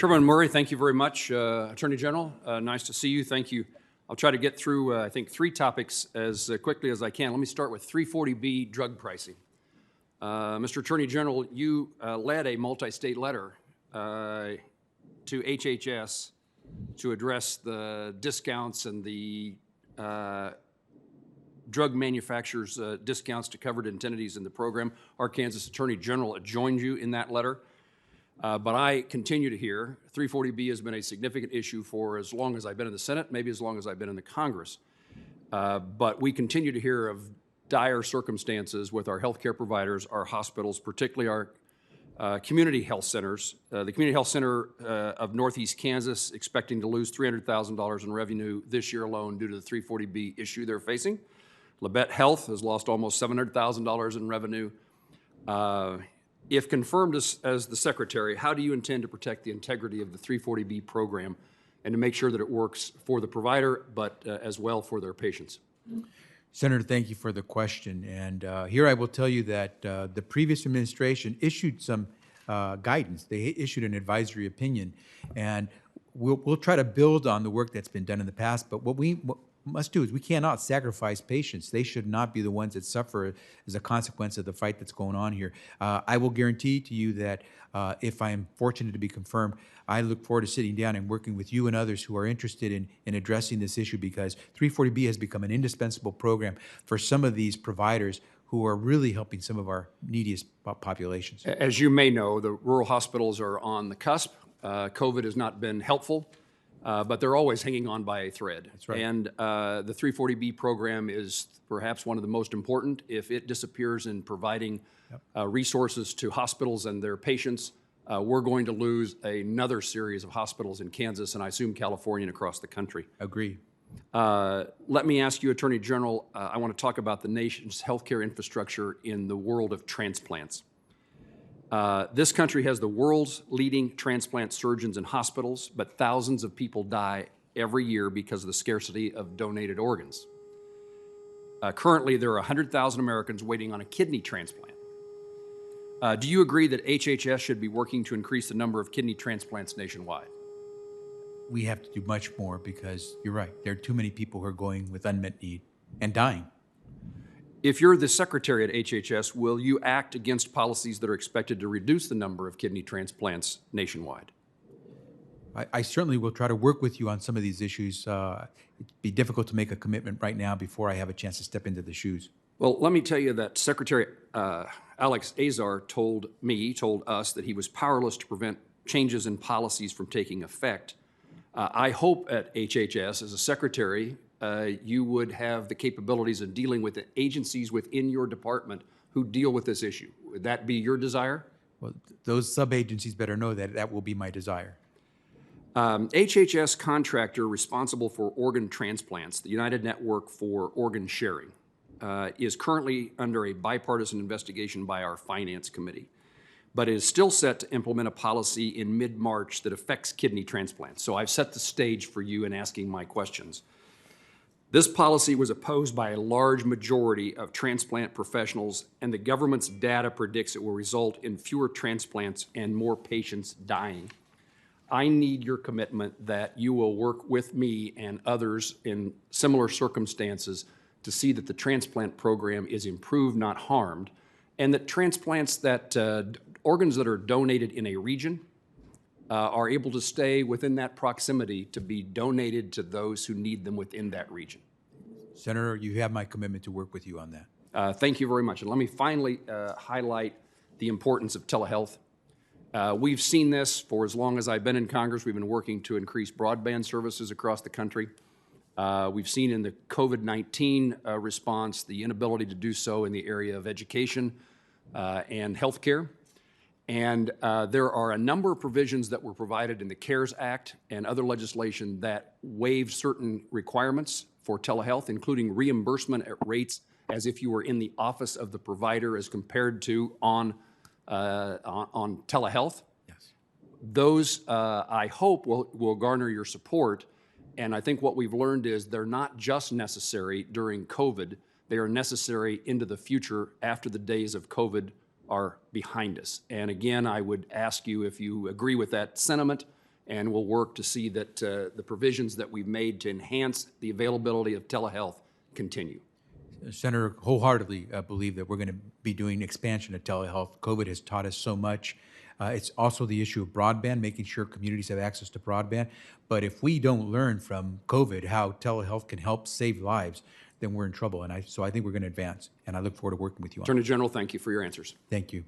Chairman Murray, thank you very much. Attorney General, nice to see you. Thank you. I'll try to get through, I think, three topics as quickly as I can. Let me start with 340B drug pricing. Mr. Attorney General, you led a multi-state letter to HHS to address the discounts and the drug manufacturers' discounts to covered entities in the program. Our Kansas Attorney General joined you in that letter. But I continue to hear 340B has been a significant issue for as long as I've been in the Senate, maybe as long as I've been in the Congress. But we continue to hear of dire circumstances with our healthcare providers, our hospitals, particularly our community health centers. The Community Health Center of Northeast Kansas expecting to lose $300,000 in revenue this year alone due to the 340B issue they're facing. Labette Health has lost almost $700,000 in revenue. If confirmed as the Secretary, how do you intend to protect the integrity of the 340B program and to make sure that it works for the provider, but as well for their patients? Senator, thank you for the question. And here I will tell you that the previous administration issued some guidance. They issued an advisory opinion, and we'll try to build on the work that's been done in the past. But what we must do is we cannot sacrifice patients. They should not be the ones that suffer as a consequence of the fight that's going on here. I will guarantee to you that if I am fortunate to be confirmed, I look forward to sitting down and working with you and others who are interested in addressing this issue, because 340B has become an indispensable program for some of these providers who are really helping some of our neediest populations. As you may know, the rural hospitals are on the cusp. COVID has not been helpful. But they're always hanging on by a thread. That's right. And the 340B program is perhaps one of the most important. If it disappears in providing resources to hospitals and their patients, we're going to lose another series of hospitals in Kansas and I assume California and across the country. Agree. Let me ask you, Attorney General, I want to talk about the nation's healthcare infrastructure in the world of transplants. This country has the world's leading transplant surgeons and hospitals, but thousands of people die every year because of the scarcity of donated organs. Currently, there are 100,000 Americans waiting on a kidney transplant. Do you agree that HHS should be working to increase the number of kidney transplants nationwide? We have to do much more because you're right. There are too many people who are going with unmet need and dying. If you're the Secretary at HHS, will you act against policies that are expected to reduce the number of kidney transplants nationwide? I certainly will try to work with you on some of these issues. It'd be difficult to make a commitment right now before I have a chance to step into the shoes. Well, let me tell you that Secretary Alex Azar told us that he was powerless to prevent changes in policies from taking effect. I hope at HHS, as a secretary, you would have the capabilities of dealing with the agencies within your department who deal with this issue. Would that be your desire? Well, those sub-agencies better know that that will be my desire. HHS contractor responsible for organ transplants, the United Network for Organ Sharing, is currently under a bipartisan investigation by our Finance Committee, but is still set to implement a policy in mid-March that affects kidney transplants. So I've set the stage for you in asking my questions. This policy was opposed by a large majority of transplant professionals, and the government's data predicts it will result in fewer transplants and more patients dying. I need your commitment that you will work with me and others in similar circumstances to see that the transplant program is improved, not harmed, and that transplants that organs that are donated in a region are able to stay within that proximity to be donated to those who need them within that region. Senator, you have my commitment to work with you on that. Thank you very much. And let me finally highlight the importance of telehealth. We've seen this for as long as I've been in Congress. We've been working to increase broadband services across the country. We've seen in the COVID-19 response the inability to do so in the area of education and healthcare. And there are a number of provisions that were provided in the CARES Act and other legislation that waive certain requirements for telehealth, including reimbursement at rates as if you were in the office of the provider as compared to on telehealth. Yes. Those, I hope, will garner your support. And I think what we've learned is they're not just necessary during COVID, they are necessary into the future after the days of COVID are behind us. And again, I would ask you if you agree with that sentiment and we'll work to see that the provisions that we've made to enhance the availability of telehealth continue. Senator, wholeheartedly believe that we're going to be doing expansion of telehealth. COVID has taught us so much. It's also the issue of broadband, making sure communities have access to broadband. But if we don't learn from COVID how telehealth can help save lives, then we're in trouble. So I think we're going to advance, and I look forward to working with you on it. Attorney General, thank you for your answers. Thank you.